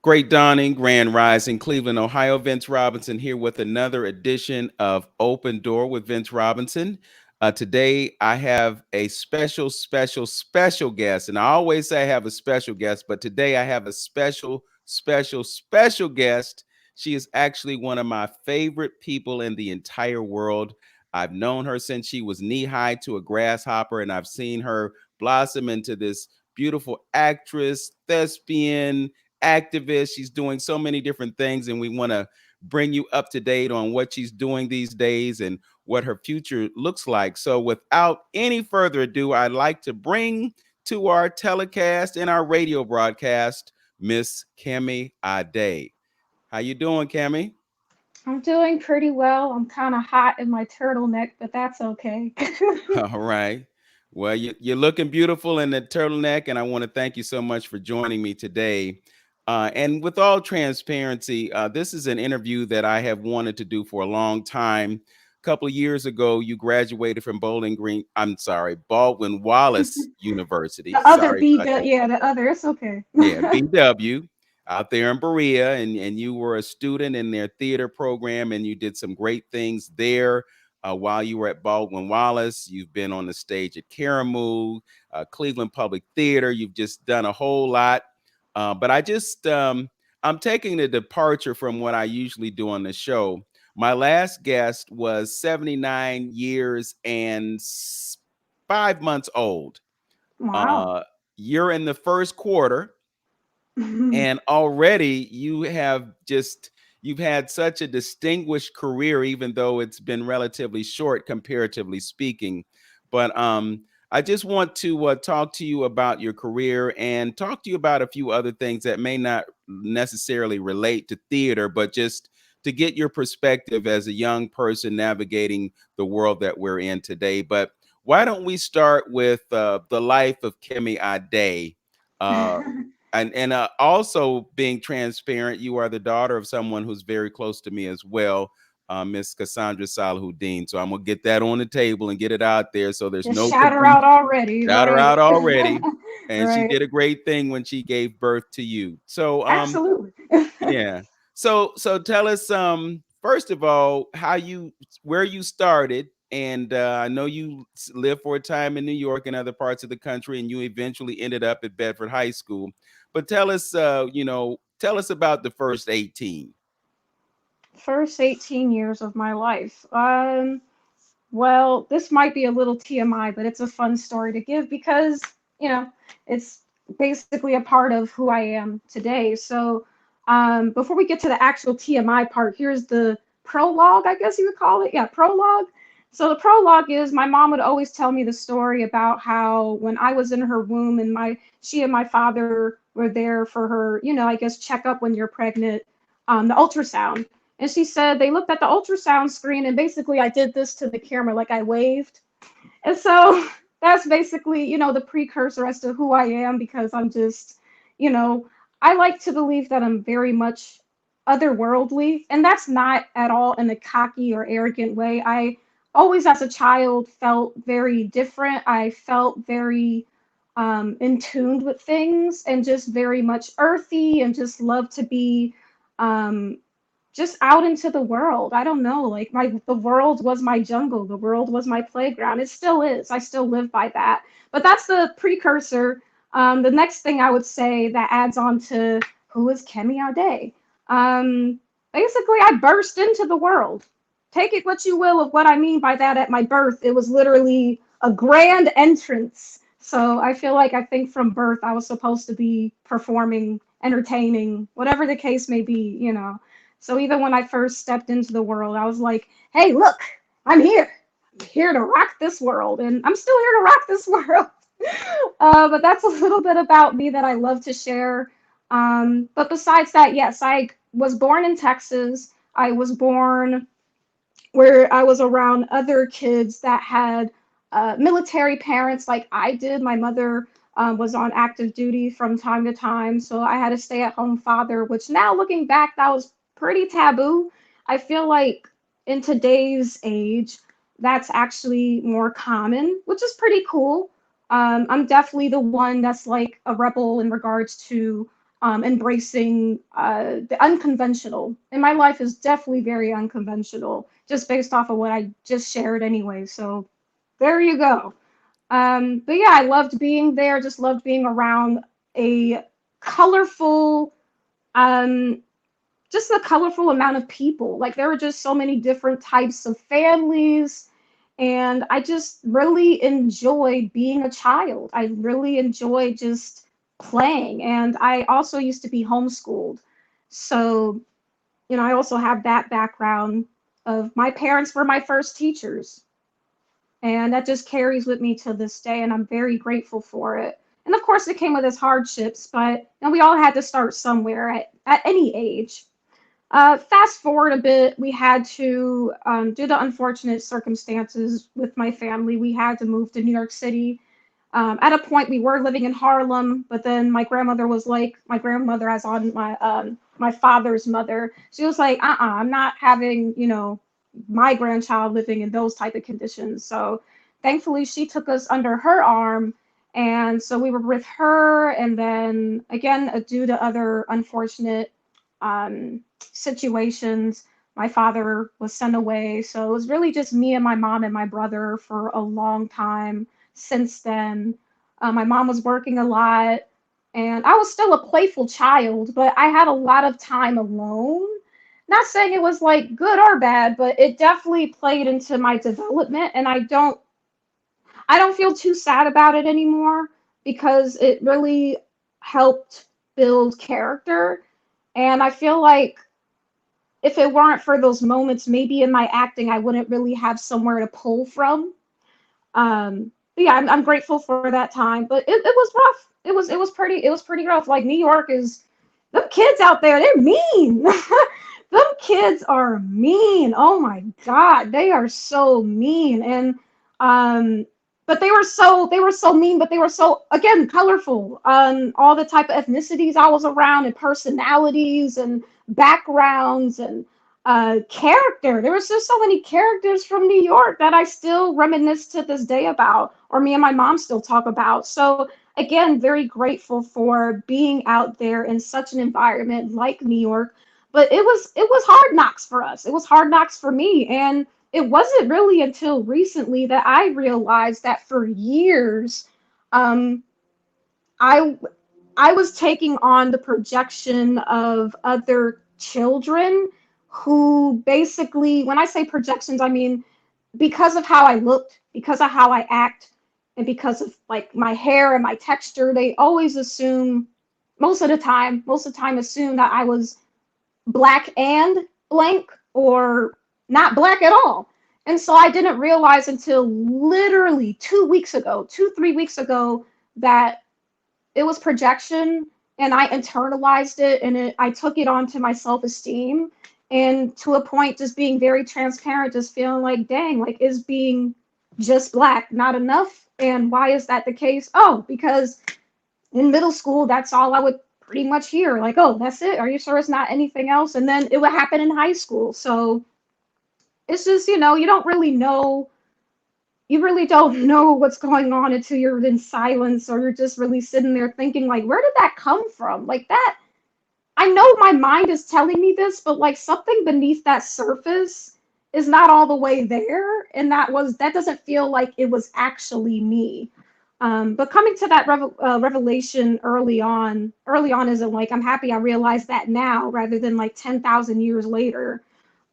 Great dawning, grand rising, Cleveland, Ohio. Vince Robinson here with another edition of Open Door with Vince Robinson. Today, I have a special guest. And I always say I have a special guest, but today I have a special guest. She is actually one of my favorite people in the entire world. I've known her since she was knee high to a grasshopper, and I've seen her blossom into this beautiful actress, thespian, activist. She's doing so many different things, and we want to bring you up to date on what she's doing these days and what her future looks like. So, without any further ado, I'd like to bring to our telecast and our radio broadcast Miss Khemi Ade. How you doing, Khemi? I'm doing pretty well. I'm kind of hot in my turtleneck, but that's okay. All right. Well, you're looking beautiful in the turtleneck, and I want to thank you so much for joining me today. And with all transparency, this is an interview that I have wanted to do for a long time. A couple of years ago, you graduated from Baldwin Wallace University. The other Sorry B, about that. yeah, the other, it's okay. Yeah, BW out there in Berea, and you were a student in their theater program, and you did some great things there while you were at Baldwin Wallace. You've been on the stage at Karamu, Cleveland Public Theater. You've just done a whole lot. But I'm taking a departure from what I usually do on the show. My last guest was 79 years and 5 months old. Wow. Uh, you're in the first quarter, and already you've had such a distinguished career, even though it's been relatively short comparatively speaking. But I just want to talk to you about your career and talk to you about a few other things that may not necessarily relate to theater, but just to get your perspective as a young person navigating the world that we're in today. But why don't we start with the life of Khemi Ade? uh, and also being transparent, you are the daughter of someone who's very close to me as well, Miss Cassandra Salahuddin. So I'm gonna get that on the table and get it out there, so there's Just no shout her out confusion. already, Shout her right? out already, and she Right. did a great thing when she gave birth to you. So Absolutely. yeah. So tell us first of all where you started, and I know you lived for a time in New York and other parts of the country, and you eventually ended up at Bedford High School. But tell us tell us about the first 18. First 18 years of my life. Well, this might be a little TMI, but it's a fun story to give because, you know, it's basically a part of who I am today. So, before we get to the actual TMI part, here's the prologue, I guess you would call it. Yeah, prologue. So the prologue is my mom would always tell me the story about how when I was in her womb and my she and my father were there for her, I guess checkup when you're pregnant, the ultrasound. And she said they looked at the ultrasound screen and basically I did this to the camera, like I waved. And so that's basically, the precursor as to who I am because I'm just, you know, I like to believe that I'm very much otherworldly. And that's not at all in a cocky or arrogant way. I always, as a child, felt very different. I felt very in tune with things and just very much earthy and just love to be um, just out into the world. I don't know, like the world was my jungle, the world was my playground. It still is. I still live by that. But that's the precursor. The next thing I would say that adds on to who is Khemi Ade. Basically, I burst into the world. Take it what you will of what I mean by that. At my birth, it was literally a grand entrance. So I think from birth I was supposed to be performing, entertaining, whatever the case may be. So even when I first stepped into the world, I was like, hey, look, I'm here. I'm here to rock this world. And I'm still here to rock this world. But that's a little bit about me that I love to share. But besides that, yes, I was born in Texas. I was born where I was around other kids that had military parents like I did. My mother was on active duty from time to time, so I had a stay-at-home father, which now looking back, that was pretty taboo. I feel like in today's age, that's actually more common, which is pretty cool. I'm definitely the one that's like a rebel in regards to embracing the unconventional. And my life is definitely very unconventional, just based off of what I just shared anyway. So there you go. But yeah, I loved being there, just loved being around a colorful, um, just a colorful amount of people. Like there were just so many different types of families. And I just really enjoyed being a child. I really enjoyed just playing. And I also used to be homeschooled. So, I also have that background of my parents were my first teachers. And that just carries with me to this day. And I'm very grateful for it. And of course, it came with its hardships, but we all had to start somewhere at any age. Fast forward a bit, we had to, due to unfortunate circumstances with my family, we had to move to New York City. At a point, we were living in Harlem, but then my grandmother was like, my grandmother, as on my father's mother, she was like, I'm not having, my grandchild living in those type of conditions. So thankfully, she took us under her arm. And so we were with her. And then again, due to other unfortunate situations, my father was sent away. So it was really just me and my mom and my brother for a long time since then. My mom was working a lot, and I was still a playful child, but I had a lot of time alone. Not saying it was like good or bad, but it definitely played into my development, and I don't feel too sad about it anymore because it really helped build character. And I feel like if it weren't for those moments, maybe in my acting, I wouldn't really have somewhere to pull from. But yeah, I'm grateful for that time, but it was rough. It was pretty rough. Like New York is, them kids out there, they're mean. Them kids are mean. Oh my God, they are so mean. And but they were so mean, but they were so, again, colorful. All the type of ethnicities I was around, and personalities and backgrounds, and character. There was just so many characters from New York that I still reminisce to this day about, or me and my mom still talk about. So again, very grateful for being out there in such an environment like New York. But it was hard knocks for us. It was hard knocks for me. And it wasn't really until recently that I realized that for years, um, I I was taking on the projection of other children who basically, when I say projections, I mean because of how I looked, because of how I act, and because of like my hair and my texture, they always assume, most of the time assume that I was black and blank, or not black at all. And so I didn't realize until literally 2 weeks ago, 3 weeks ago, that it was projection, and I internalized it, and I took it onto my self-esteem, and to a point just being very transparent, just feeling like, dang, like, is being just black not enough? And why is that the case? Oh, because in middle school, that's all I would pretty much hear, like, oh, that's it, are you sure it's not anything else? And then it would happen in high school. So it's just, you don't really know, you really don't know what's going on until you're in silence, or you're just really sitting there thinking, like, where did that come from? Like, that, I know my mind is telling me this, but like something beneath that surface is not all the way there. And that doesn't feel like it was actually me. But coming to that revelation early on isn't like, I'm happy I realized that now rather than like 10,000 years later.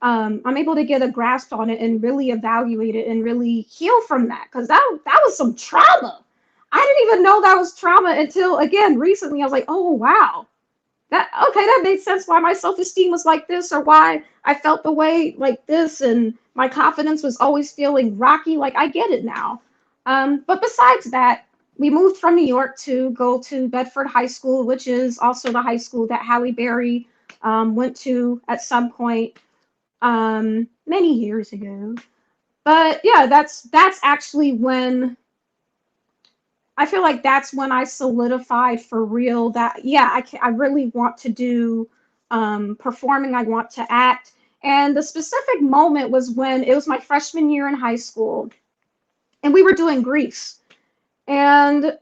I'm able to get a grasp on it and really evaluate it and really heal from that, because that was some trauma. I didn't even know that was trauma until, again, recently. I was like, oh wow, that made sense why my self-esteem was like this, or why I felt the way like this, and my confidence was always feeling rocky. Like, I get it now. But besides that, we moved from New York to go to Bedford High School, which is also the high school that Halle Berry went to at some point many years ago. But yeah, that's actually when I feel like that's when I solidified for real that, yeah, I really want to do performing. I want to act. And the specific moment was when it was my freshman year in high school, and we were doing Grease. And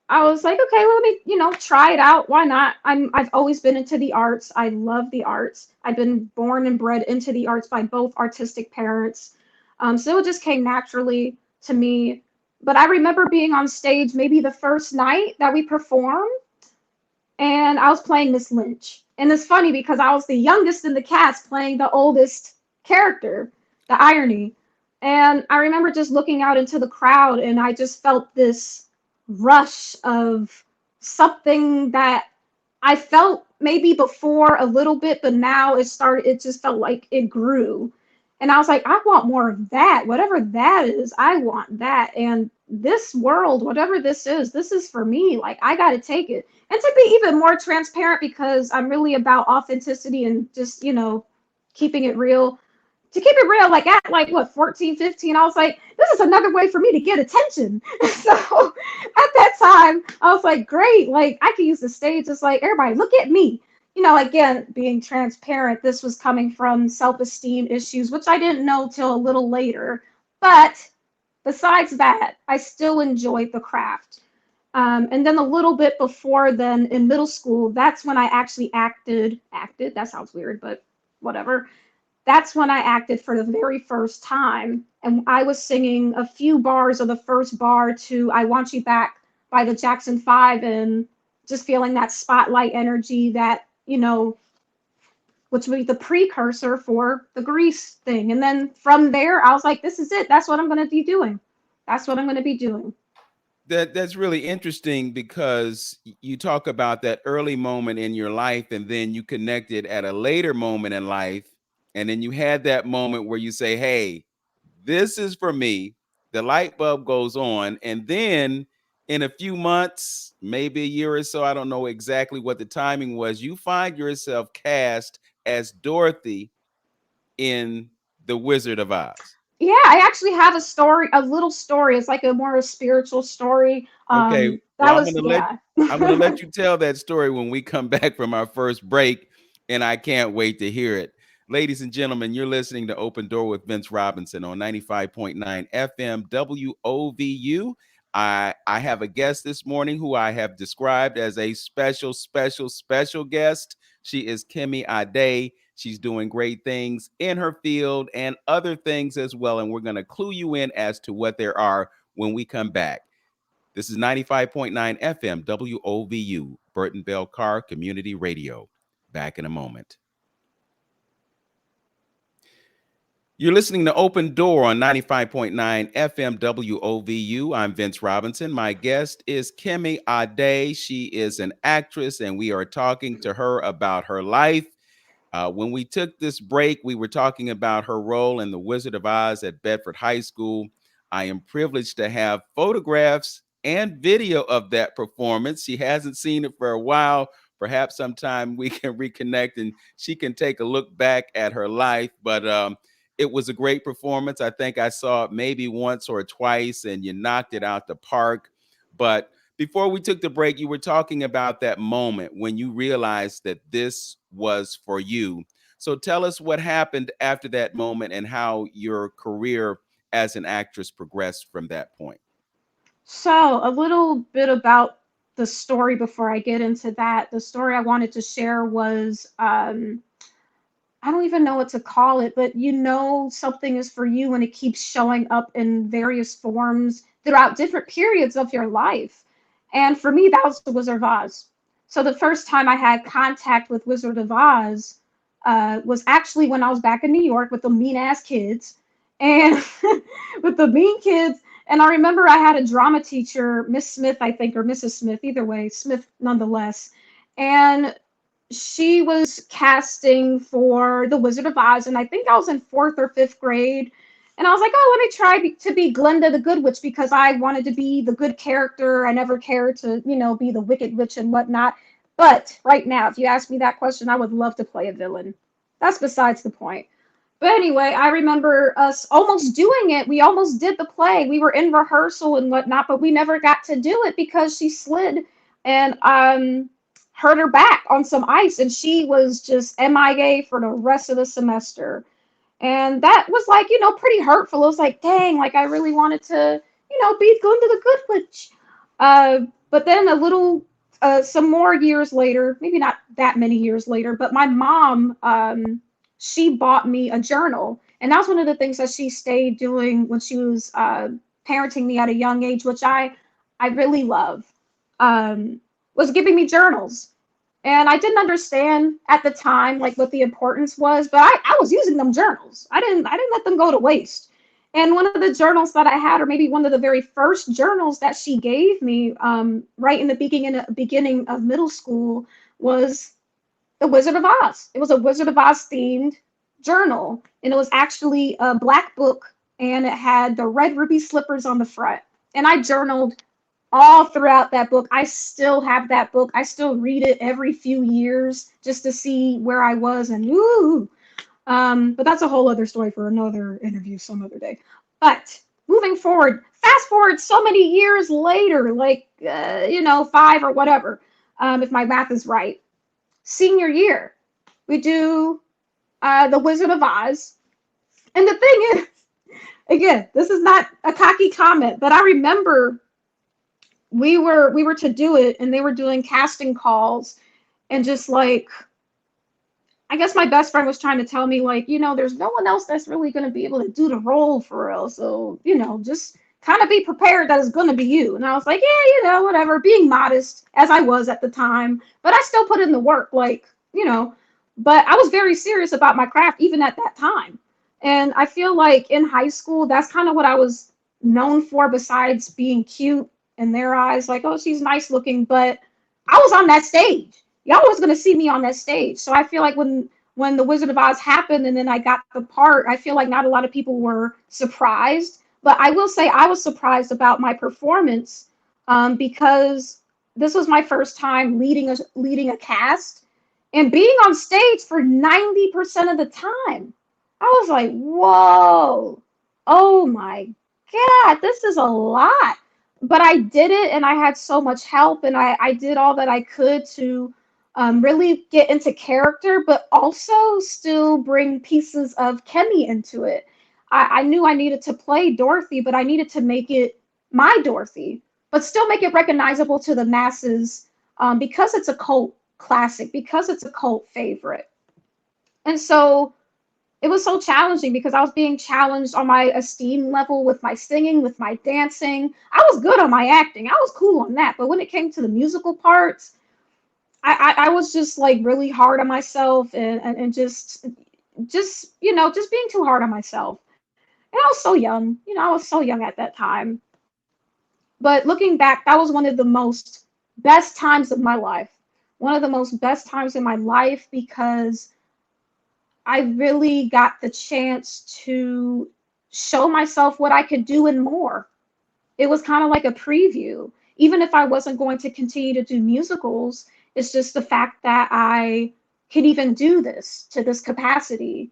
I was like, okay, well, let me, try it out. Why not? I've always been into the arts. I love the arts. I've been born and bred into the arts by both artistic parents. So it just came naturally to me. But I remember being on stage maybe the first night that we performed, and I was playing Miss Lynch. And it's funny because I was the youngest in the cast playing the oldest character, the irony. And I remember just looking out into the crowd, and I just felt this rush of something that I felt maybe before a little bit, but now it just felt like it grew. And I was like, I want more of that. Whatever that is, I want that. And this world, whatever this is for me. Like, I got to take it. And to be even more transparent, because I'm really about authenticity and just, keeping it real. To keep it real, like at like what, 14, 15, I was like, this is another way for me to get attention. So at that time, I was like, great, like I can use the stage. It's like, everybody, look at me. Again, being transparent, this was coming from self-esteem issues, which I didn't know till a little later. But besides that, I still enjoyed the craft. And then a little bit before then in middle school, that's when I actually acted. That sounds weird, but whatever. That's when I acted for the very first time. And I was singing a few bars of the first bar to I Want You Back by the Jackson Five, and just feeling that spotlight energy that, which would be the precursor for the Grease thing. And then from there, I was like, this is it. That's what I'm going to be doing. That's what I'm going to be doing. That's really interesting because you talk about that early moment in your life, and then you connect it at a later moment in life, and then you had that moment where you say, hey, this is for me. The light bulb goes on, and then in a few months, maybe a year or so, I don't know exactly what the timing was, you find yourself cast as Dorothy in The Wizard of Oz. Yeah, I actually have a story, a little story. It's like a more spiritual story. Okay, That well, was, yeah. I'm gonna let you tell that story when we come back from our first break, and I can't wait to hear it. Ladies and gentlemen, you're listening to Open Door with Vince Robinson on 95.9 FM WOVU. I have a guest this morning who I have described as a special guest. She is Khemi Ade. She's doing great things in her field and other things as well, and we're going to clue you in as to what there are when we come back. This is 95.9 FM WOVU, Burton Bell Carr Community Radio. Back in a moment. You're listening to Open Door on 95.9 FM WOVU. I'm Vince Robinson. My guest is Khemi Ade. She is an actress, and we are talking to her about her life. When we took this break, we were talking about her role in The Wizard of Oz at Bedford High School. I am privileged to have photographs and video of that performance. She hasn't seen it for a while. Perhaps sometime we can reconnect and she can take a look back at her life. But it was a great performance. I think I saw it maybe once or twice, and you knocked it out the park. But before we took the break, you were talking about that moment when you realized that this was for you. So tell us what happened after that moment and how your career as an actress progressed from that point. So, a little bit about the story before I get into that. The story I wanted to share was I don't even know what to call it, but something is for you when it keeps showing up in various forms throughout different periods of your life. And for me, that was the Wizard of Oz. So the first time I had contact with Wizard of Oz was actually when I was back in New York with the mean ass kids and with the mean kids. And I remember I had a drama teacher, Miss Smith, I think, or Mrs. Smith, either way, Smith nonetheless. And she was casting for The Wizard of Oz, and I think I was in fourth or fifth grade. And I was like, oh, let me try to be Glinda the Good Witch because I wanted to be the good character. I never cared to, be the wicked witch and whatnot. But right now, if you ask me that question, I would love to play a villain. That's besides the point. But anyway, I remember us almost doing it. We almost did the play. We were in rehearsal and whatnot, but we never got to do it because she slid and hurt her back on some ice, and she was just MIA for the rest of the semester. And that was like, pretty hurtful. It was like, dang, like I really wanted to, be Glinda the Good Witch. But then some more years later, maybe not that many years later, but my mom, she bought me a journal. And that was one of the things that she stayed doing when she was parenting me at a young age, which I really love, was giving me journals. And I didn't understand at the time like what the importance was, but I was using them journals. I didn't let them go to waste. And one of the journals that I had, or maybe one of the very first journals that she gave me, right in the beginning of middle school, was the Wizard of Oz. It was a Wizard of Oz themed journal, and it was actually a black book, and it had the red ruby slippers on the front. And I journaled all throughout that book. I still have that book. I still read it every few years just to see where I was, and ooh. But that's a whole other story for another interview some other day. But moving forward, fast forward so many years later, like 5 or whatever, if my math is right. Senior year, we do the Wizard of Oz, and the thing is, again, this is not a cocky comment, but I remember we were to do it, and they were doing casting calls, and just like, I guess my best friend was trying to tell me, like, there's no one else that's really going to be able to do the role for real. So, just kind of be prepared that it's going to be you. And I was like, yeah, whatever, being modest as I was at the time. But I still put in the work, like, but I was very serious about my craft even at that time. And I feel like in high school, that's kind of what I was known for, besides being cute in their eyes, like, oh, she's nice looking. But I was on that stage. Y'all was going to see me on that stage. So I feel like when the Wizard of Oz happened and then I got the part, I feel like not a lot of people were surprised. But I will say I was surprised about my performance, because this was my first time leading a cast and being on stage for 90% of the time. I was like, whoa, oh my God, this is a lot. But I did it, and I had so much help, and I did all that I could to really get into character, but also still bring pieces of Khemi into it. I knew I needed to play Dorothy, but I needed to make it my Dorothy, but still make it recognizable to the masses, because it's a cult classic, because it's a cult favorite. And so it was so challenging because I was being challenged on my esteem level with my singing, with my dancing. I was good on my acting. I was cool on that. But when it came to the musical parts, I was just like really hard on myself, and just being too hard on myself. And I was so young, I was so young at that time. But looking back, that was one of the most best times of my life. One of the most best times in my life, because I really got the chance to show myself what I could do and more. It was kind of like a preview. Even if I wasn't going to continue to do musicals, it's just the fact that I can even do this to this capacity.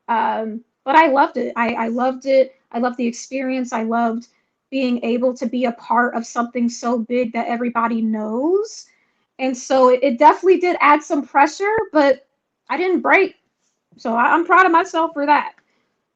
But I loved it. I loved it. I loved the experience. I loved being able to be a part of something so big that everybody knows. And so it definitely did add some pressure, but I didn't break. So I'm proud of myself for that.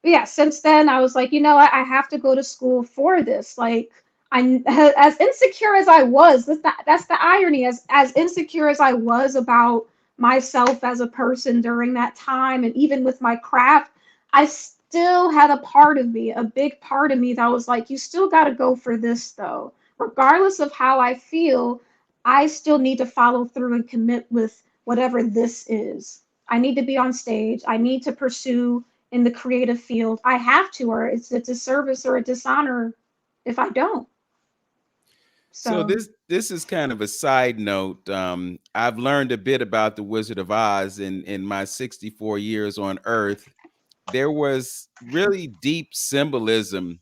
But yeah, since then I was like, I have to go to school for this. Like, I, as insecure as I was, that's the irony. As insecure as I was about myself as a person during that time, and even with my craft, I still had a part of me, a big part of me, that was like, you still got to go for this though. Regardless of how I feel, I still need to follow through and commit with whatever this is. I need to be on stage. I need to pursue in the creative field. I have to, or it's a disservice or a dishonor if I don't. So So this is kind of a side note. I've learned a bit about the Wizard of Oz in my 64 years on Earth. There was really deep symbolism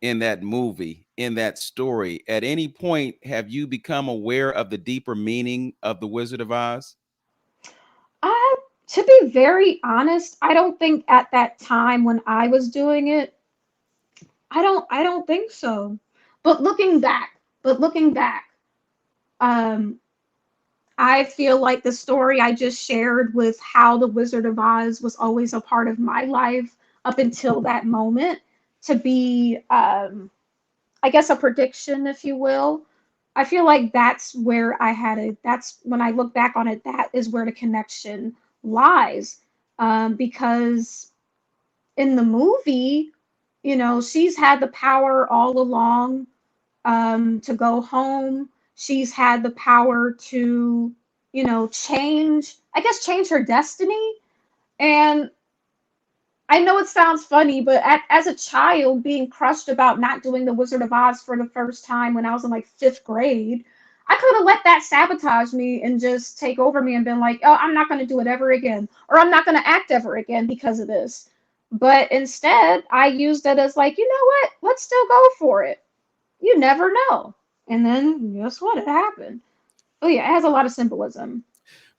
in that movie, in that story. At any point, have you become aware of the deeper meaning of the Wizard of Oz? I, to be very honest, I don't think at that time when I was doing it, I don't think so. But looking back, um, I feel like the story I just shared with how the Wizard of Oz was always a part of my life up until that moment, to be, I guess, a prediction, if you will. I feel like that's where that's when I look back on it, that is where the connection lies. Because in the movie, she's had the power all along, to go home. She's had the power to, change her destiny. And I know it sounds funny, but as a child, being crushed about not doing the Wizard of Oz for the first time when I was in like fifth grade, I could have let that sabotage me and just take over me and been like, oh, I'm not going to do it ever again, or I'm not going to act ever again because of this. But instead, I used it as like, you know what? Let's still go for it. You never know. And then guess what? It happened. Oh yeah, it has a lot of symbolism.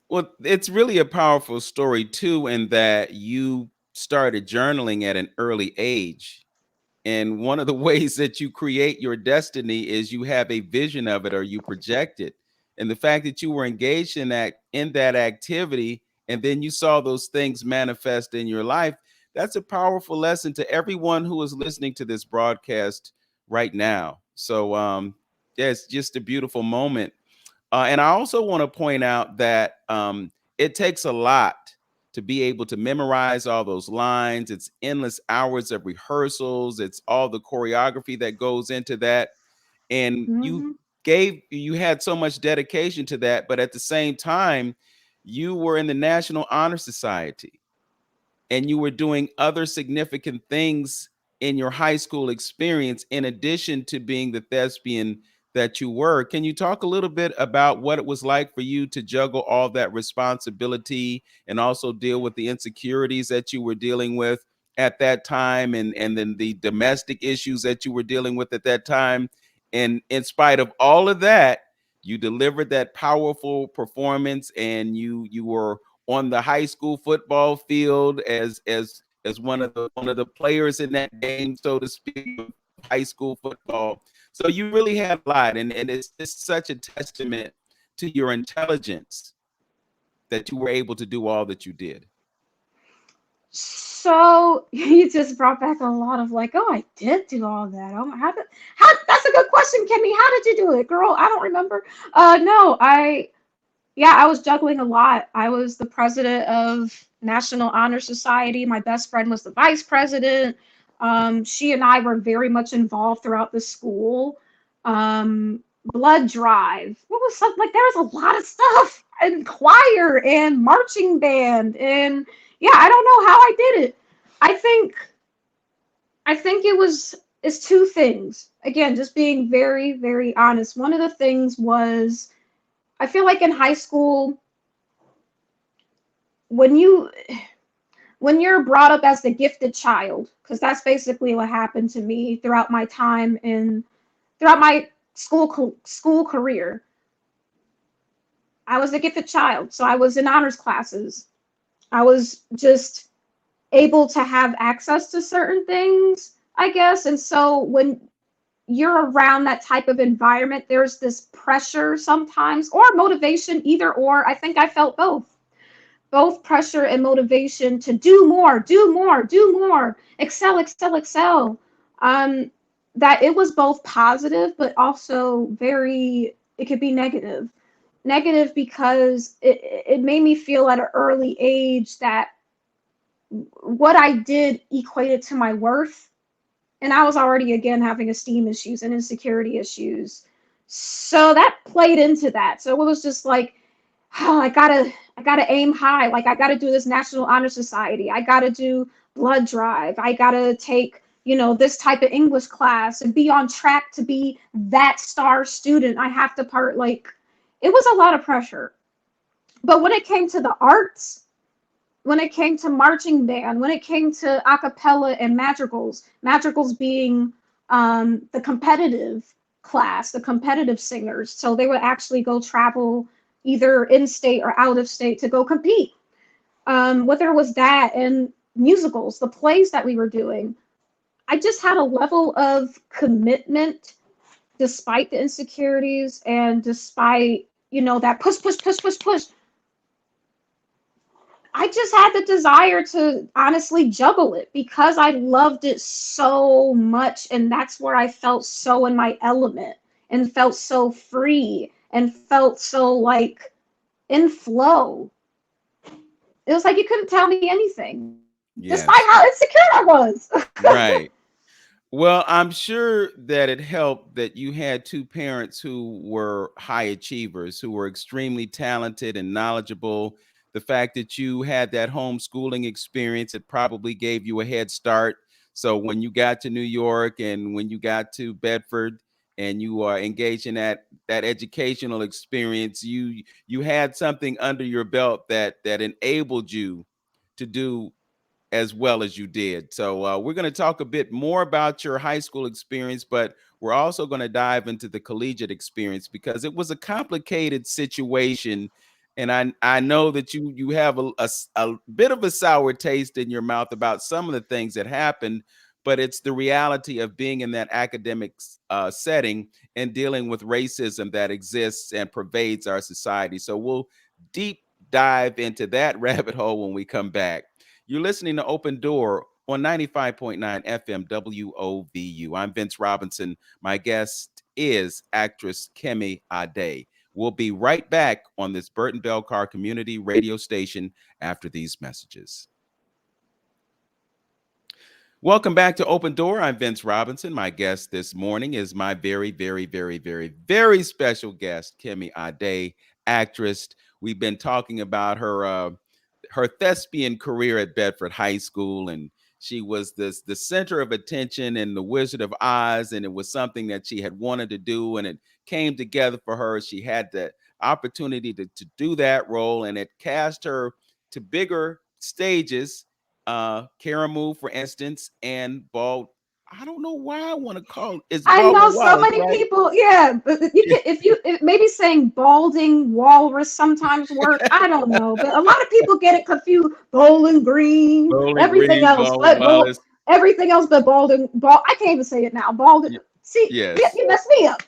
Well, it's really a powerful story too, in that you started journaling at an early age. And one of the ways that you create your destiny is you have a vision of it or you project it. And the fact that you were engaged in that activity and then you saw those things manifest in your life, that's a powerful lesson to everyone who is listening to this broadcast right now. So yeah, it's just a beautiful moment. And I also want to point out that it takes a lot to be able to memorize all those lines. It's endless hours of rehearsals. It's all the choreography that goes into that. And Hmm. you had so much dedication to that, but at the same time, you were in the National Honor Society and you were doing other significant things in your high school experience in addition to being the thespian that you were. Can you talk a little bit about what it was like for you to juggle all that responsibility and also deal with the insecurities that you were dealing with at that time, and then the domestic issues that you were dealing with at that time? And in spite of all of that, you delivered that powerful performance, and you were on the high school football field as one of the players in that game, so to speak, of high school football. So you really had a lot, and it's just such a testament to your intelligence that you were able to do all that you did. So you just brought back a lot of like, oh, I did do all that. Oh, how? That's a good question, Kimmy. How did you do it, girl? I don't remember. No, yeah, I was juggling a lot. I was the president of National Honor Society. My best friend was the vice president. She and I were very much involved throughout the school. Blood drive. What was something like? There was a lot of stuff, and choir and marching band, and yeah, I don't know how I did it. I think it's two things. Again, just being very, very honest. One of the things was I feel like in high school, when you when you're brought up as the gifted child, because that's basically what happened to me throughout my school career. I was the gifted child, so I was in honors classes. I was just able to have access to certain things, I guess. And so when you're around that type of environment, there's this pressure sometimes, or motivation, either or. I think I felt both pressure and motivation to do more, do more, do more, excel, excel, excel. Um, that it was both positive, but also it could be negative. Negative because it made me feel at an early age that what I did equated to my worth. And I was already, again, having esteem issues and insecurity issues. So that played into that. So it was just like, oh, I gotta aim high. Like I gotta do this National Honor Society. I gotta do blood drive. I gotta take, this type of English class and be on track to be that star student. I have to it was a lot of pressure. But when it came to the arts, when it came to marching band, when it came to a cappella and madrigals being the competitive class, the competitive singers. So they would actually go travel either in state or out of state to go compete. Whether it was that and musicals, the plays that we were doing, I just had a level of commitment despite the insecurities and despite, that push, push, push, push, push. I just had the desire to honestly juggle it because I loved it so much. And that's where I felt so in my element. and felt so free and felt so like in flow. It was like you couldn't tell me anything, despite how Yes. insecure I was. Right. Well, I'm sure that it helped that you had two parents who were high achievers, who were extremely talented and knowledgeable. The fact that you had that homeschooling experience, it probably gave you a head start. So when you got to New York and when you got to Bedford and you are engaged in that educational experience, you had something under your belt that enabled you to do as well as you did. So we're going to talk a bit more about your high school experience, but we're also going to dive into the collegiate experience because it was a complicated situation. And I know that you have a bit of a sour taste in your mouth about some of the things that happened, but it's the reality of being in that academic setting and dealing with racism that exists and pervades our society. So we'll deep dive into that rabbit hole when we come back. You're listening to Open Door on 95.9 FM WOVU. I'm Vince Robinson. My guest is actress Khemi Ade. We'll be right back on this Burton Bell Car community radio station after these messages. Welcome back to Open Door. I'm Vince Robinson. My guest this morning is my very, very, very, very, very special guest, Khemi Ade, actress. We've been talking about her thespian career at Bedford High School, and she was the center of attention in The Wizard of Oz, and it was something that she had wanted to do, and it came together for her. She had the opportunity to do that role, and it cast her to bigger stages. Karamu, for instance, and I don't know why I want to call it's I know Baldwin so Wallace, many right? people. Yeah, but you can if maybe saying balding walrus sometimes work. I don't know, but a lot of people get it confused. Bowling Green, Bowling Green, Baldwin Wallace. everything else but balding. I can't even say it now. Balding. Y- See, Yes. you messed me up.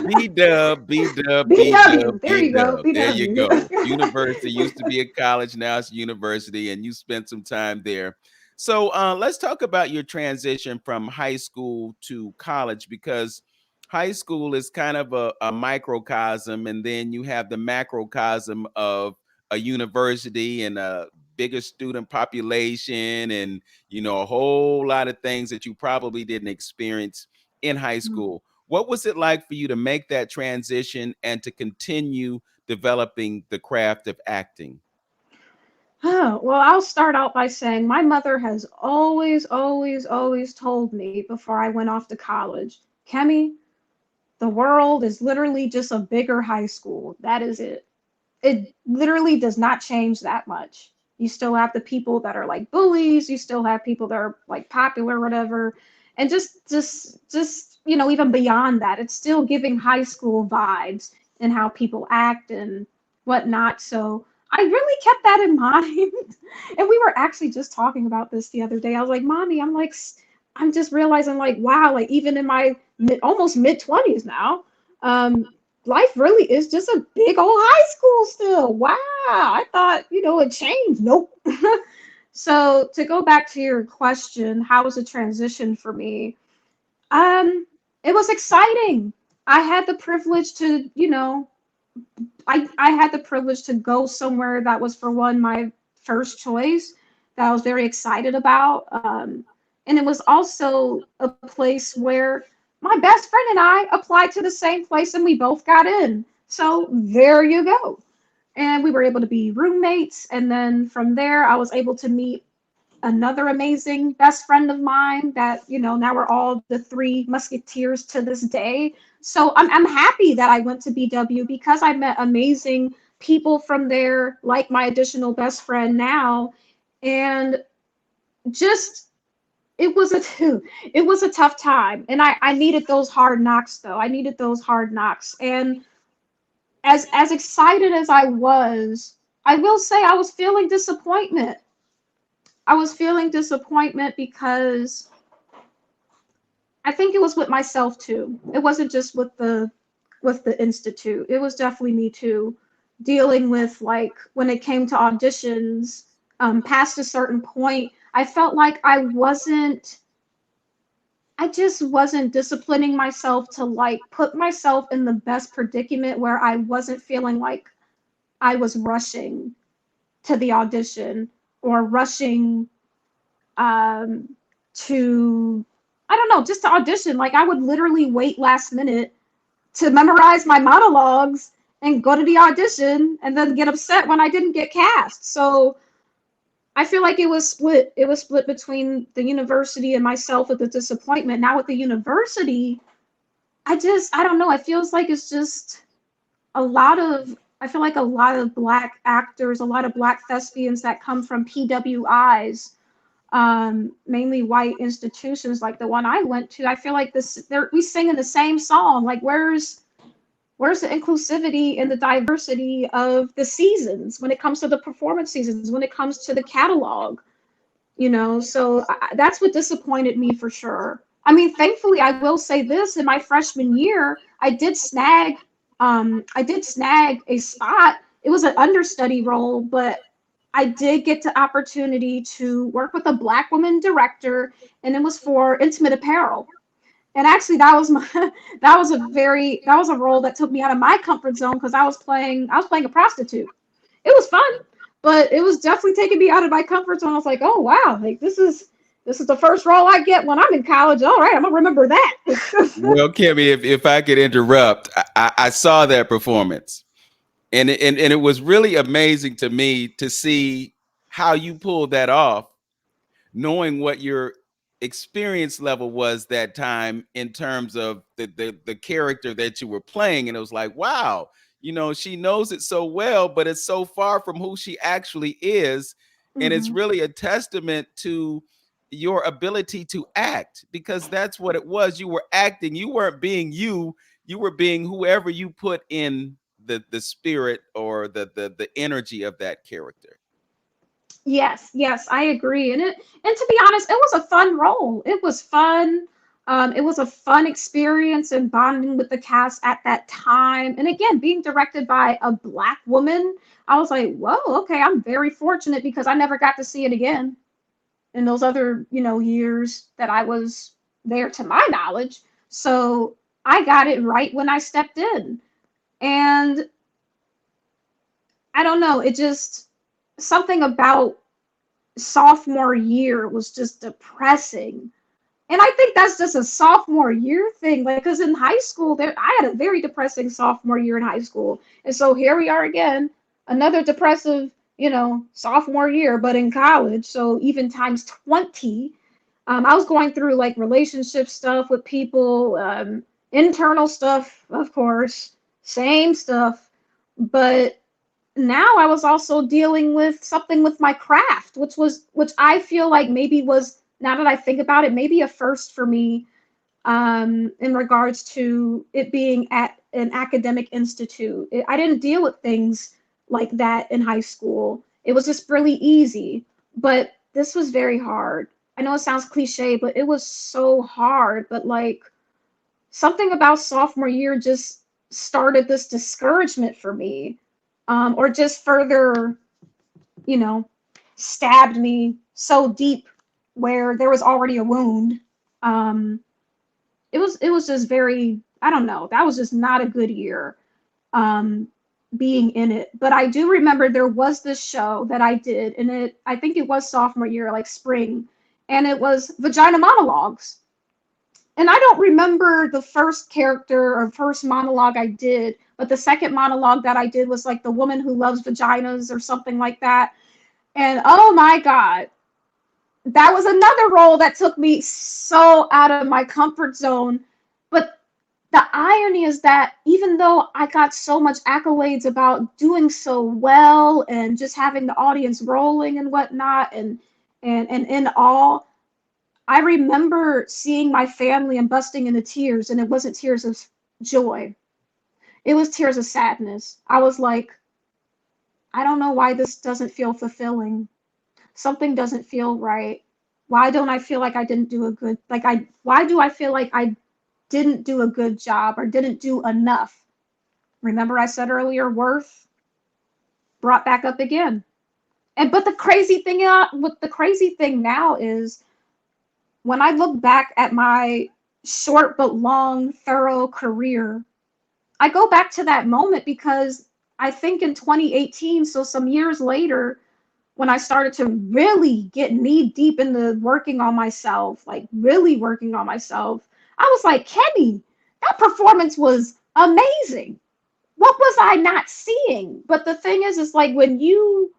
B Dub, B Dub, B BW. Dub, There B you go. Dub. There you BW. go. University used to be a college, now it's university, and you spent some time there. So let's talk about your transition from high school to college because high school is kind of a microcosm, and then you have the macrocosm of a university and a bigger student population, and a whole lot of things that you probably didn't experience in high school. What was it like for you to make that transition and to continue developing the craft of acting? Oh, well, I'll start out by saying my mother has always, always, always told me before I went off to college, Kemi, the world is literally just a bigger high school. That is it. It literally does not change that much. You still have the people that are like bullies, you still have people that are like popular, whatever. And even beyond that, it's still giving high school vibes and how people act and whatnot. So I really kept that in mind. And we were actually just talking about this the other day. I was like, Mommy, I'm just realizing, like, wow, like even in my almost mid 20s now, um, life really is just a big old high school still. Wow. I thought, it changed. Nope. So to go back to your question, how was the transition for me? Um, it was exciting. I had the privilege to, I had the privilege to go somewhere that was, for one, my first choice that I was very excited about. And it was also a place where my best friend and I applied to the same place and we both got in. So there you go. And we were able to be roommates. And then from there, I was able to meet another amazing best friend of mine that, now we're all the three musketeers to this day. So I'm happy that I went to BW because I met amazing people from there, like my additional best friend now. And just it was a tough time. And I needed those hard knocks though. I needed those hard knocks. And as excited as I was, I will say I was feeling disappointment. I was feeling disappointment because I think it was with myself too. It wasn't just with the institute. It was definitely me too, dealing with, like, when it came to auditions, past a certain point, I felt like I wasn't I just wasn't disciplining myself to like put myself in the best predicament where I wasn't feeling like I was rushing to the audition or rushing um, to, I don't know, just to audition. Like I would literally wait last minute to memorize my monologues and go to the audition and then get upset when I didn't get cast. So I feel like it was split. It was split between the university and myself with the disappointment. Now with the university, I don't know. It feels like it's just a lot of, I feel like a lot of Black actors, a lot of Black thespians that come from PWIs, mainly white institutions like the one I went to. I feel like we sing in the same song. Like where's the inclusivity and the diversity of the seasons when it comes to the performance seasons, when it comes to the catalog, you know? So that's what disappointed me for sure. I mean, thankfully, I will say this: in my freshman year, I did snag a spot. It was an understudy role, but I did get the opportunity to work with a Black woman director, and it was for Intimate Apparel. And actually, that was my that was a role that took me out of my comfort zone because I was playing a prostitute. It was fun, but it was definitely taking me out of my comfort zone. I was like, oh wow, like this is the first role I get when I'm in college. All right, I'm gonna remember that. Well, Khemi, if I could interrupt, I saw that performance, and it was really amazing to me to see how you pulled that off, knowing what your experience level was that time in terms of the character that you were playing. And it was like, wow, she knows it so well, but it's so far from who she actually is. And it's Hmm. really a testament to your ability to act, because that's what it was. You were acting. You weren't being you were being whoever you put in the spirit or the energy of that character. Yes, yes, I agree. And to be honest, it was a fun role. It was fun. It was a fun experience and bonding with the cast at that time. And again, being directed by a Black woman, I was like, whoa, okay, I'm very fortunate because I never got to see it again in those other, years that I was there to my knowledge. So I got it right when I stepped in. And I don't know, it just something about sophomore year was just depressing. And I think that's just a sophomore year thing. Like, because in high school, I had a very depressing sophomore year in high school. And so here we are again, another depressive, sophomore year, but in college. So even times 20. I was going through like relationship stuff with people, internal stuff, of course, same stuff. But now I was also dealing with something with my craft, which I feel like maybe was, now that I think about it, maybe a first for me, in regards to it being at an academic institute. I didn't deal with things like that in high school. It was just really easy, but this was very hard. I know it sounds cliche, but it was so hard. But like something about sophomore year just started this discouragement for me, or just further, you know, stabbed me so deep where there was already a wound. Um, it was just very, I don't know, that was just not a good year, um, being in it. But I do remember there was this show that I did, and I think it was sophomore year, like spring, and it was Vagina Monologues. And I don't remember the first character or first monologue I did, but the second monologue that I did was like the woman who loves vaginas or something like that. And oh my God, that was another role that took me so out of my comfort zone. But the irony is that even though I got so much accolades about doing so well and just having the audience rolling and whatnot, and in all, I remember seeing my family and busting into tears, and it wasn't tears of joy. It was tears of sadness. I was like, I don't know why this doesn't feel fulfilling. Something doesn't feel right. Why don't I feel like I didn't do a good, like why do I feel like I didn't do a good job or didn't do enough? Remember I said earlier, worth brought back up again. And but the crazy thing now is when I look back at my short but long, thorough career, I go back to that moment because I think in 2018, so some years later, when I started to really get knee deep into working on myself, like really working on myself, I was like, Khemi, that performance was amazing. What was I not seeing? But the thing is like when you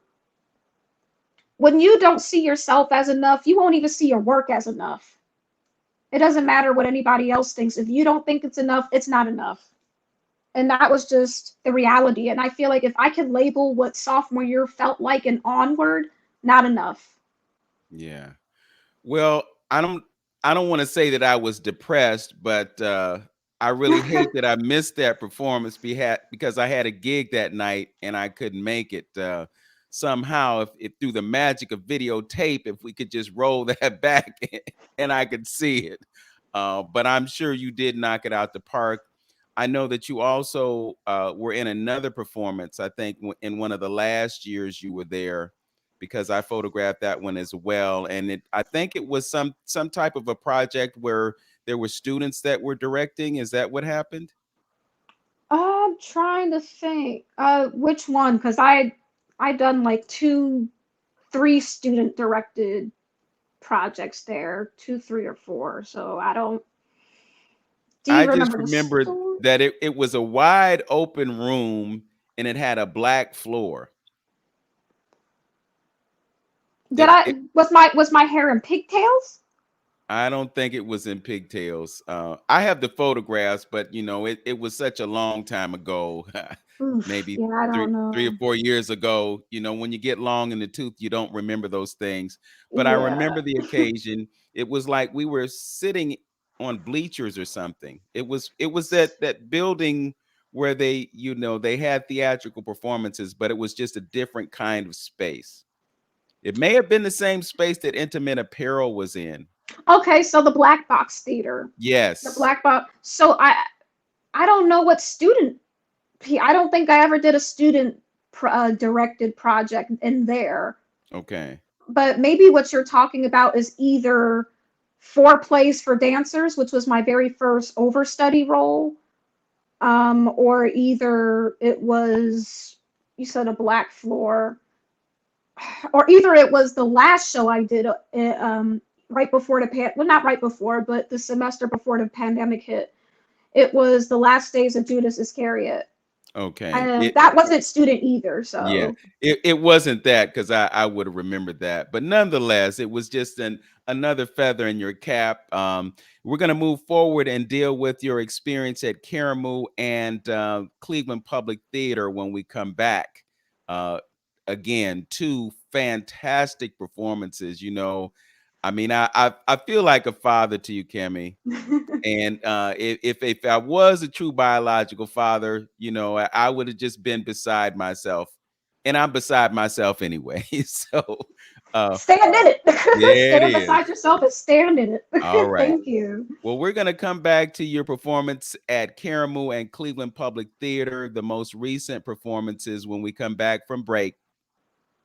don't see yourself as enough, you won't even see your work as enough. It doesn't matter what anybody else thinks. If you don't think it's enough, it's not enough. And that was just the reality. And I feel like if I could label what sophomore year felt like and onward, not enough. Yeah. Well, I don't want to say that I was depressed, but I really hate that I missed that performance because I had a gig that night and I couldn't make it. Somehow, if through the magic of videotape, if we could just roll that back and I could see it. But I'm sure you did knock it out the park. I know that you also were in another performance, I think, in one of the last years you were there, because I photographed that one as well. And I think it was some type of a project where there were students that were directing. Is that what happened? I'm trying to think which one, because I done like two, three student directed projects there, two, three, or four. So I don't. Do you I just remember the remembered story? that it was a wide open room and it had a black floor. Did It, I it was my hair in pigtails? I don't think it was in pigtails. I have the photographs, but it was such a long time ago, Oof, maybe yeah, I three don't three or know. 4 years ago. When you get long in the tooth, you don't remember those things. But I Yeah. remember the occasion. It was like we were sitting on bleachers or something. It was that building where they had theatrical performances, but it was just a different kind of space. It may have been the same space that Intimate Apparel was in. Okay, so the black box theater. The Yes. black box. So I don't know what student. I don't think I ever did a student directed project in there. Okay. But maybe what you're talking about is either four plays for dancers, which was my very first overstudy role, or either it was you said a black floor, or either it was the last show I did right before well, not right before, but the semester before the pandemic hit. It was the last days of Judas Iscariot. Okay. That wasn't student either, Yeah. so It wasn't that, because I would have remembered that. But nonetheless, it was just another feather in your cap. We're gonna move forward and deal with your experience at Karamu and Cleveland Public Theater when we come back. Uh, Again, two fantastic performances. I mean, I feel like a father to you, Kemi. And if I was a true biological father, I would have just been beside myself, and I'm beside myself anyway. So, uh, stand in it. there it Stand beside is. yourself and stand in All it. right. Thank you. Well, we're gonna come back to your performance at Karamu and Cleveland Public Theater, the most recent performances, when we come back from break.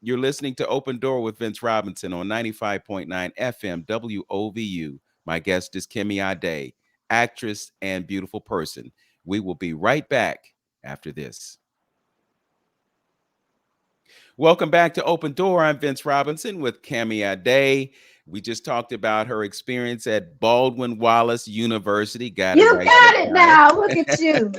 You're listening to Open Door with Vince Robinson on 95.9 FM WOVU. My guest is Khemi Ade, actress and beautiful person. We will be right back after this. Welcome back to Open Door. I'm Vince Robinson with Khemi Ade. We just talked about her experience at Baldwin Wallace University. Got it You right got that it now. Look at you.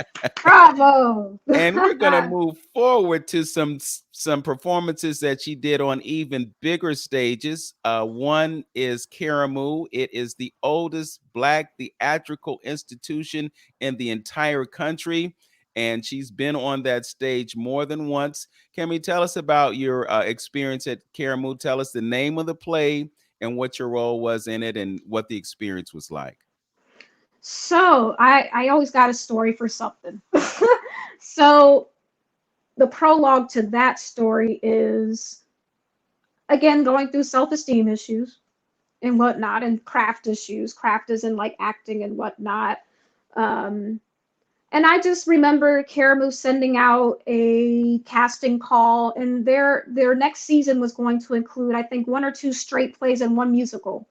Bravo. And we're gonna move forward to some performances that she did on even bigger stages. One is Karamu. It is the oldest Black theatrical institution in the entire country, and she's been on that stage more than once. Can we tell us about your experience at Karamu? Tell us the name of the play and what your role was in it, and what the experience was like. So I always got a story for something. So the prologue to that story is again going through self-esteem issues and whatnot, and craft issues. Craft is in like acting and whatnot. Um, and I just remember Karamu sending out a casting call, and their next season was going to include, I think, one or two straight plays and one musical.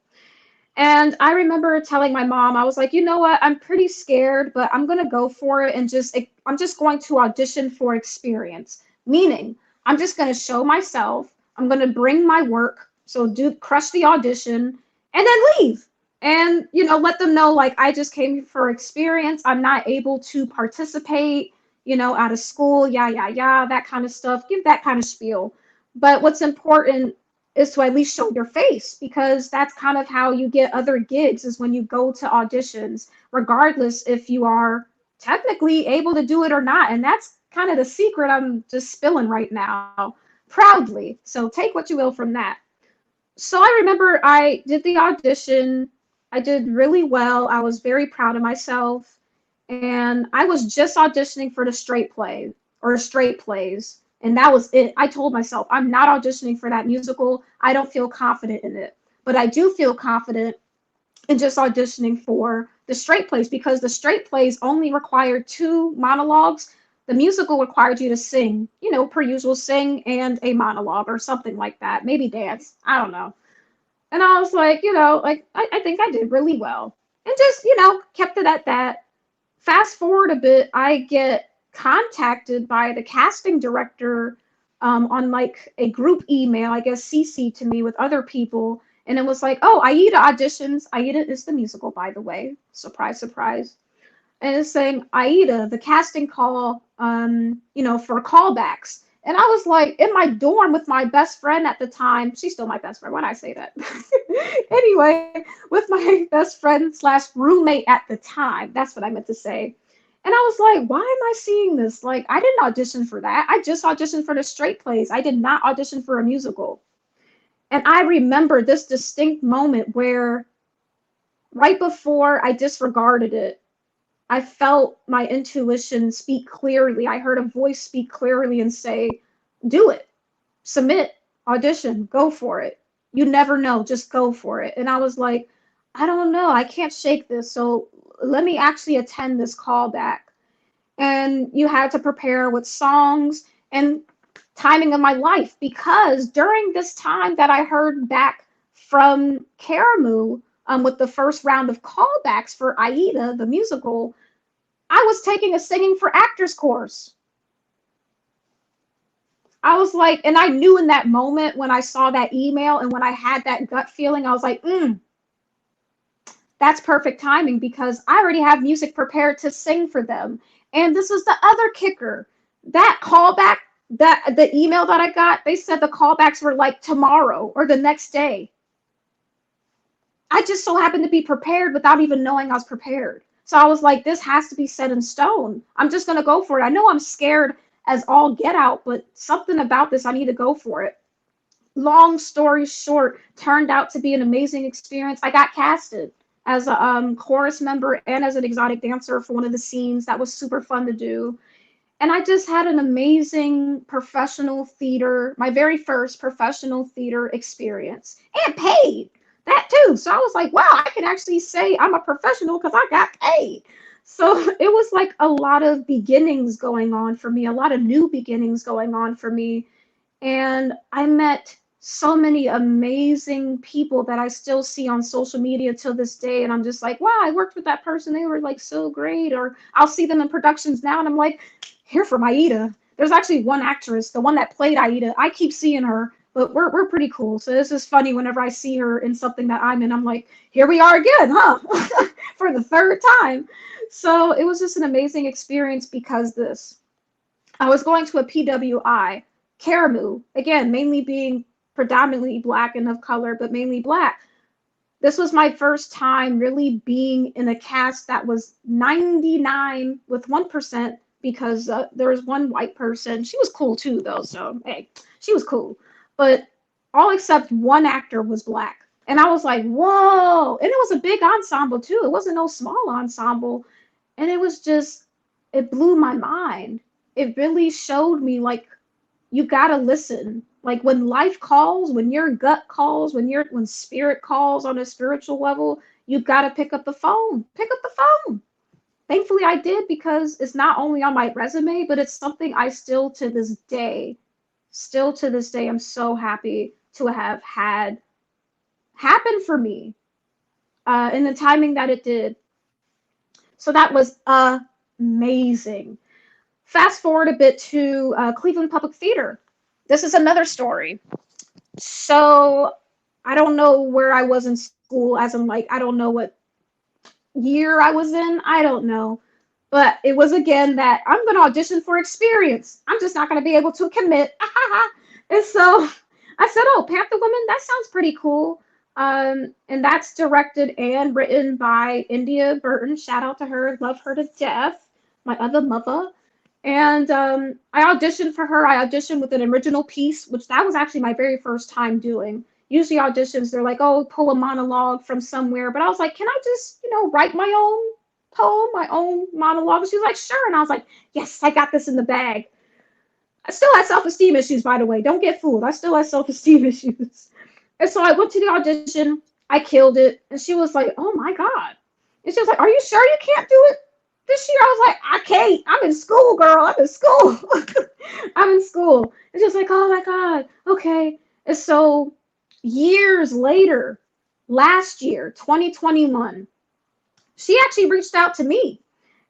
And I remember telling my mom, I was like, you know what? I'm pretty scared, but I'm going to go for it and I'm just going to audition for experience. Meaning, I'm just going to show myself. I'm going to bring my work. So do crush the audition and then leave. And, let them know like I just came here for experience. I'm not able to participate, out of school, yeah, that kind of stuff. Give that kind of spiel. But what's important is to at least show your face, because that's kind of how you get other gigs, is when you go to auditions, regardless if you are technically able to do it or not. And that's kind of the secret I'm just spilling right now proudly. So take what you will from that. So I remember I did the audition. I did really well. I was very proud of myself. And I was just auditioning for the straight play or straight plays. And that was it. I told myself, I'm not auditioning for that musical. I don't feel confident in it. But I do feel confident in just auditioning for the straight plays, because the straight plays only required 2 monologues. The musical required you to sing, per usual, sing and a monologue or something like that. Maybe dance. I don't know. And I was like, I think I did really well. And just, kept it at that. Fast forward a bit, I get contacted by the casting director on like a group email, I guess CC to me with other people. And it was like, oh, Aida auditions. Aida is the musical, by the way. Surprise, surprise. And it's saying Aida, the casting call, for callbacks. And I was like in my dorm with my best friend at the time. She's still my best friend. Why did I say that? Anyway, with my best friend slash roommate at the time. That's what I meant to say. And I was like, why am I seeing this? Like, I didn't audition for that. I just auditioned for the straight plays. I did not audition for a musical. And I remember this distinct moment where right before I disregarded it, I felt my intuition speak clearly. I heard a voice speak clearly and say, do it, submit, audition, go for it. You never know, just go for it. And I was like, I don't know, I can't shake this. So let me actually attend this callback. And you had to prepare with songs and timing of my life, because during this time that I heard back from Karamu with the first round of callbacks for Aida, the musical, I was taking a singing for actors course. I was like, and I knew in that moment when I saw that email and when I had that gut feeling, I was like, that's perfect timing, because I already have music prepared to sing for them. And this was the other kicker. That callback, that the email that I got, they said the callbacks were like tomorrow or the next day. I just so happened to be prepared without even knowing I was prepared. So I was like, this has to be set in stone. I'm just going to go for it. I know I'm scared as all get out, but something about this, I need to go for it. Long story short, turned out to be an amazing experience. I got casted as a chorus member and as an exotic dancer for one of the scenes. That was super fun to do. And I just had an amazing professional theater, my very first professional theater experience, and paid that too. So I was like, wow, I can actually say I'm a professional because I got paid. So it was like a lot of beginnings going on for me, a lot of new beginnings going on for me. And I met so many amazing people that I still see on social media till this day. And I'm just like, wow, I worked with that person. They were like so great. Or I'll see them in productions now and I'm like, here from Aida. There's actually one actress, the one that played Aida. I keep seeing her, but we're pretty cool. So this is funny whenever I see her in something that I'm in. I'm like, here we are again, huh? For the third time. So it was just an amazing experience because I was going to a PWI, Karamu, again, mainly being predominantly Black and of color, but mainly Black. This was my first time really being in a cast that was 99 with 1%, because there was one white person. She was cool too, though. So, hey, she was cool. But all except one actor was Black. And I was like, whoa. And it was a big ensemble too. It wasn't no small ensemble. And it was just, it blew my mind. It really showed me like, you gotta listen. Like when life calls, when your gut calls, when spirit calls on a spiritual level, you gotta pick up the phone. Pick up the phone. Thankfully I did, because it's not only on my resume, but it's something I still to this day, I'm so happy to have had happen for me. in the timing that it did. So that was amazing. Fast forward a bit to Cleveland Public Theater. This is another story. So I don't know where I was in school, as in like I don't know what year I was in. I don't know. But it was again that I'm going to audition for experience. I'm just not going to be able to commit. And so I said, oh, Panther Woman, that sounds pretty cool. And that's directed and written by India Burton. Shout out to her. Love her to death. My other mother. And I auditioned for her. I auditioned with an original piece, which that was actually my very first time doing. Usually auditions, they're like, oh, pull a monologue from somewhere. But I was like, can I just, write my own poem, my own monologue? And she was like, sure. And I was like, yes, I got this in the bag. I still had self-esteem issues, by the way. Don't get fooled. I still had self-esteem issues. And so I went to the audition. I killed it. And she was like, oh, my God. And she was like, are you sure you can't do it this year? I was like, I can't. I'm in school, girl. I'm in school. I'm in school. And she was like, oh, my God. Okay. And so years later, last year, 2021, she actually reached out to me.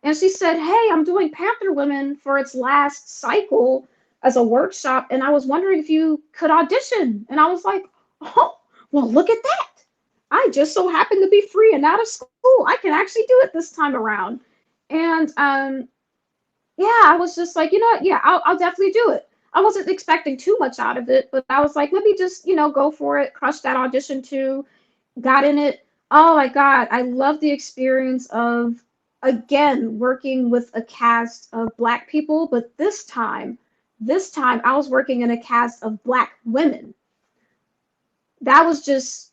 And she said, hey, I'm doing Panther Women for its last cycle as a workshop, and I was wondering if you could audition. And I was like, oh, well, look at that. I just so happen to be free and out of school. I can actually do it this time around. And yeah, I was just like, you know what? Yeah, I'll definitely do it. I wasn't expecting too much out of it, but I was like, let me just, go for it. Crush that audition too. Got in it. Oh my God, I love the experience of, again, working with a cast of Black people, but this time I was working in a cast of Black women. That was just,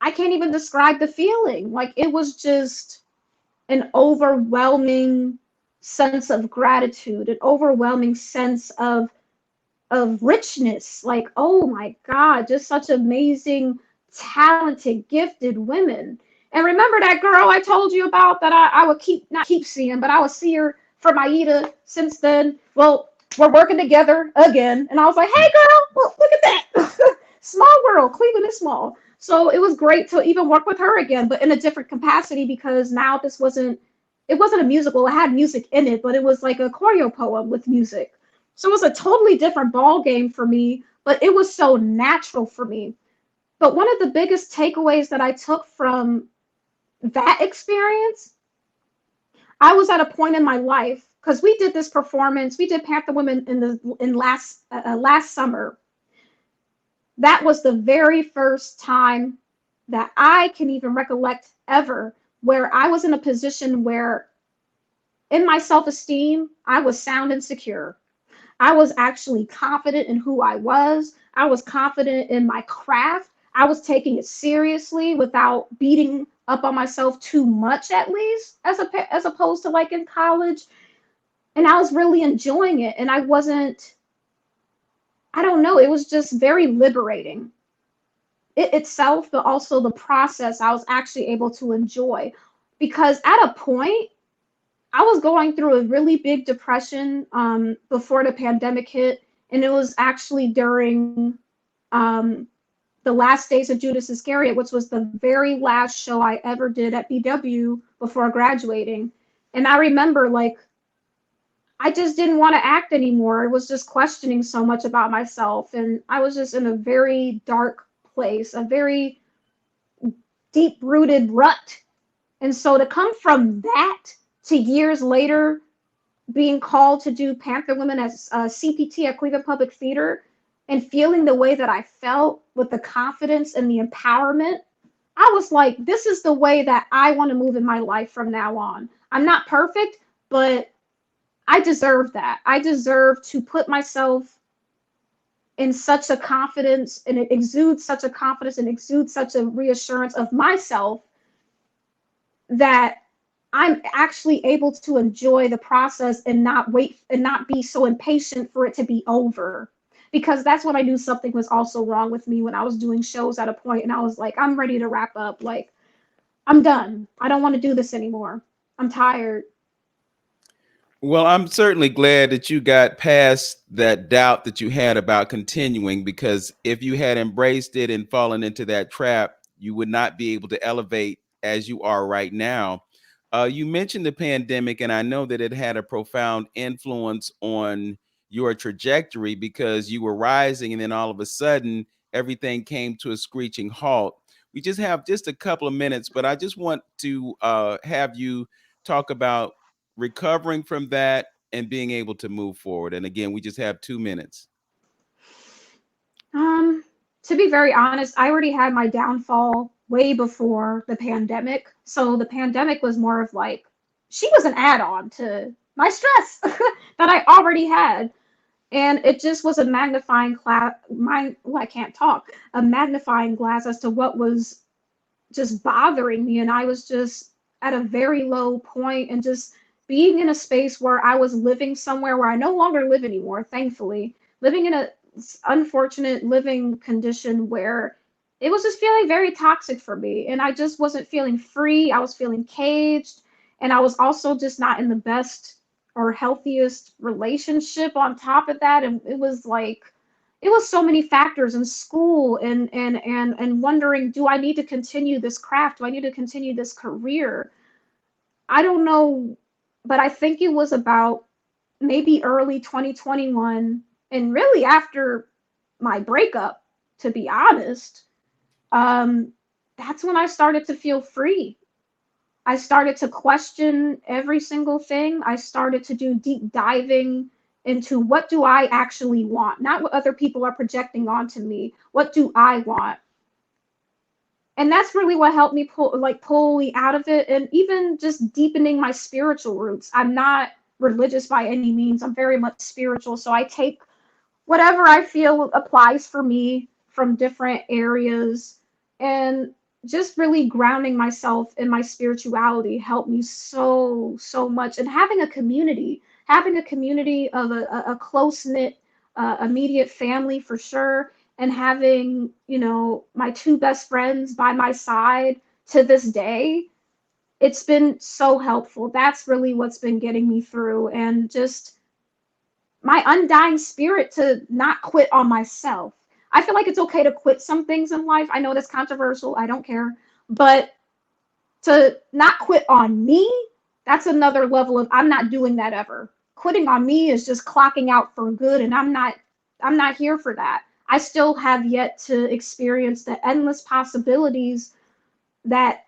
I can't even describe the feeling. Like, it was just an overwhelming sense of gratitude, an overwhelming sense of richness. Like, oh my God, just such amazing, talented, gifted women. And remember that girl I told you about that I would not keep seeing, but I would see her from Aida since then. Well, we're working together again. And I was like, hey girl, well, look at that. Small world. Cleveland is small. So it was great to even work with her again, but in a different capacity, because now it wasn't a musical. It had music in it, but it was like a choreo poem with music. So it was a totally different ball game for me, but it was so natural for me. But one of the biggest takeaways that I took from that experience, I was at a point in my life, because we did this performance, we did Panther Women in last summer. That was the very first time that I can even recollect ever where I was in a position where in my self-esteem, I was sound and secure. I was actually confident in who I was. I was confident in my craft. I was taking it seriously without beating up on myself too much, at least, as opposed to like in college. And I was really enjoying it. And I don't know, it was just very liberating. It itself, but also the process I was actually able to enjoy. Because at a point, I was going through a really big depression before the pandemic hit. And it was actually during the last days of Judas Iscariot, which was the very last show I ever did at BW before graduating. And I remember, like, I just didn't want to act anymore. I was just questioning so much about myself. And I was just in a very dark place, a very deep-rooted rut. And so to come from that to years later being called to do Panther Women as CPT at Cleveland Public Theater and feeling the way that I felt with the confidence and the empowerment, I was like, this is the way that I want to move in my life from now on. I'm not perfect, but I deserve that. I deserve to put myself in such a confidence, and it exudes such a confidence and exudes such a reassurance of myself that I'm actually able to enjoy the process and not wait and not be so impatient for it to be over. Because that's when I knew something was also wrong with me, when I was doing shows at a point and I was like, I'm ready to wrap up. Like, I'm done. I don't want to do this anymore. I'm tired. Well, I'm certainly glad that you got past that doubt that you had about continuing, because if you had embraced it and fallen into that trap, you would not be able to elevate as you are right now. You mentioned the pandemic, and I know that it had a profound influence on your trajectory because you were rising, and then all of a sudden, everything came to a screeching halt. We just have just a couple of minutes, but I just want to have you talk about recovering from that and being able to move forward. And again, we just have 2 minutes. Um, to be very honest, I already had my downfall way before the pandemic. So the pandemic was more of like, she was an add-on to my stress that I already had. And it just was a magnifying glass, well, I can't talk, a magnifying glass as to what was just bothering me. And I was just at a very low point and just being in a space where I was living somewhere where I no longer live anymore, thankfully, living in a unfortunate living condition where it was just feeling very toxic for me. And I just wasn't feeling free. I was feeling caged. And I was also just not in the best or healthiest relationship on top of that. And it was like, it was so many factors in school and wondering, do I need to continue this craft? Do I need to continue this career? I don't know, but I think it was about maybe early 2021 and really after my breakup, to be honest. um, that's when I started to feel free. I started to question every single thing. I started to do deep diving into what do I actually want, not what other people are projecting onto me. What do I want? And that's really what helped me pull me out of it, and even just deepening my spiritual roots. I'm not religious by any means. I'm very much spiritual, so I take whatever I feel applies for me from different areas, and just really grounding myself in my spirituality helped me so much. And having a community of a close knit immediate family for sure, and having, my two best friends by my side to this day, it's been so helpful. That's really what's been getting me through, and just my undying spirit to not quit on myself. I feel like it's okay to quit some things in life. I know that's controversial. I don't care. But to not quit on me, that's another level of I'm not doing that ever. Quitting on me is just clocking out for good, and I'm not here for that. I still have yet to experience the endless possibilities that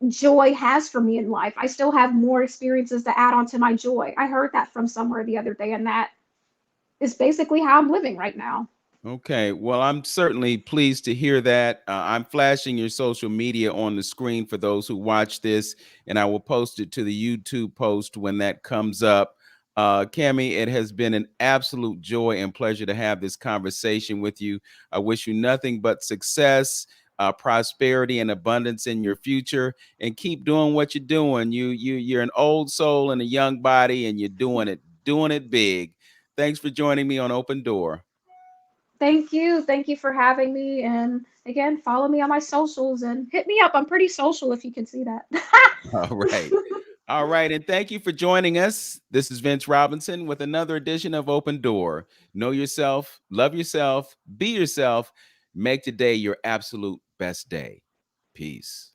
joy has for me in life. I still have more experiences to add on to my joy. I heard that from somewhere the other day, and that is basically how I'm living right now. Okay. Well, I'm certainly pleased to hear that. I'm flashing your social media on the screen for those who watch this, and I will post it to the YouTube post when that comes up. Khemi, it has been an absolute joy and pleasure to have this conversation with you. I wish you nothing but success, prosperity, and abundance in your future, and keep doing what you're doing. You're an old soul in a young body, and you're doing it big. Thanks for joining me on Open Door. Thank you. Thank you for having me. And again, follow me on my socials and hit me up. I'm pretty social if you can see that. All right. All right. And thank you for joining us. This is Vince Robinson with another edition of Open Door. Know yourself, love yourself, be yourself, make today your absolute best day. Peace.